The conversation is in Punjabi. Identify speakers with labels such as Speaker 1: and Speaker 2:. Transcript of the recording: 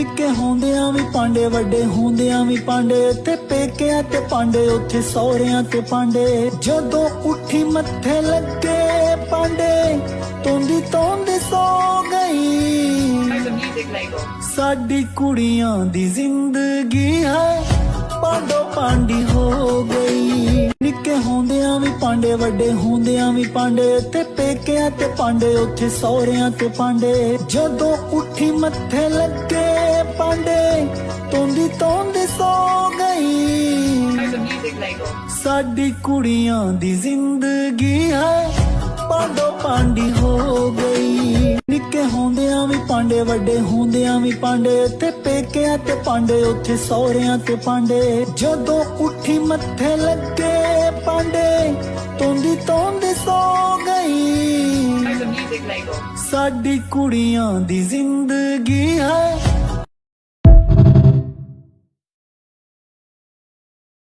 Speaker 1: ਨਿੱਕੇ ਹੁੰਦਿਆਂ ਵੀ ਪਾਂਡੇ, ਵੱਡੇ ਹੁੰਦਿਆਂ ਵੀ ਪਾਂਡੇ, ਇੱਥੇ ਪੇਕਿਆਂ ਤੇ ਪਾਂਡੇ, ਉੱਥੇ ਸਹੁਰਿਆਂ ਤੇ ਪਾਂਡੇ। ਜਦੋਂ ਉੱਠੀ ਮੱਥੇ ਲੱਗੇ ਪਾਂਡੇ, ਤੋਂਦੀ ਤੋਂਦੀ ਸੋ ਗਈ। ਸਾਡੀ ਕੁੜੀਆਂ ਦੀ ਜ਼ਿੰਦਗੀ ਹੈ ਪਾਂਡੋ ਪਾਂਡੀ ਹੋ ਗਈ। ਨਿੱਕੇ ਹੁੰਦਿਆਂ ਵੀ ਪਾਂਡੇ, ਵੱਡੇ ਹੁੰਦਿਆਂ ਵੀ ਪਾਂਡੇ, ਇੱਥੇ ਪੇਕਿਆਂ ਤੇ ਪਾਂਡੇ, ਉੱਥੇ ਸਹੁਰਿਆਂ ਤੇ ਪਾਂਡੇ। ਜਦੋਂ ਉੱਠੀ ਮੱਥੇ ਲੱਗੇ ਪਾਂਡੇ, ਤੋਂਦੀ ਤੋਂਦੀ ਸੋ ਗਈ। ਸਾਡੀ ਕੁੜੀਆਂ ਦੀ ਜ਼ਿੰਦਗੀ ਹੈ ਪਾਂਡੋ ਪਾਂਡੀ ਹੋ ਗਈ। ਨਿੱਕੇ ਹੁੰਦਿਆਂ ਵੀ ਪਾਂਡੇ, ਵੱਡੇ ਹੁੰਦਿਆਂ ਵੀ ਪਾਂਡੇ, ਇੱਥੇ ਪੇਕਿਆਂ ਤੇ ਪਾਂਡੇ, ਉੱਥੇ ਸਹੁਰਿਆਂ ਤੇ ਪਾਂਡੇ। ਜਦੋਂ ਉੱਠੀ ਮੱਥੇ ਲੱਗੇ ਪਾਂਡੇ, ਤੋਂਦੀ ਤੋਂਦੀ ਸੋ ਗਈ। ਸਾਡੀ ਕੁੜੀਆਂ ਦੀ ਜ਼ਿੰਦਗੀ ਹੈ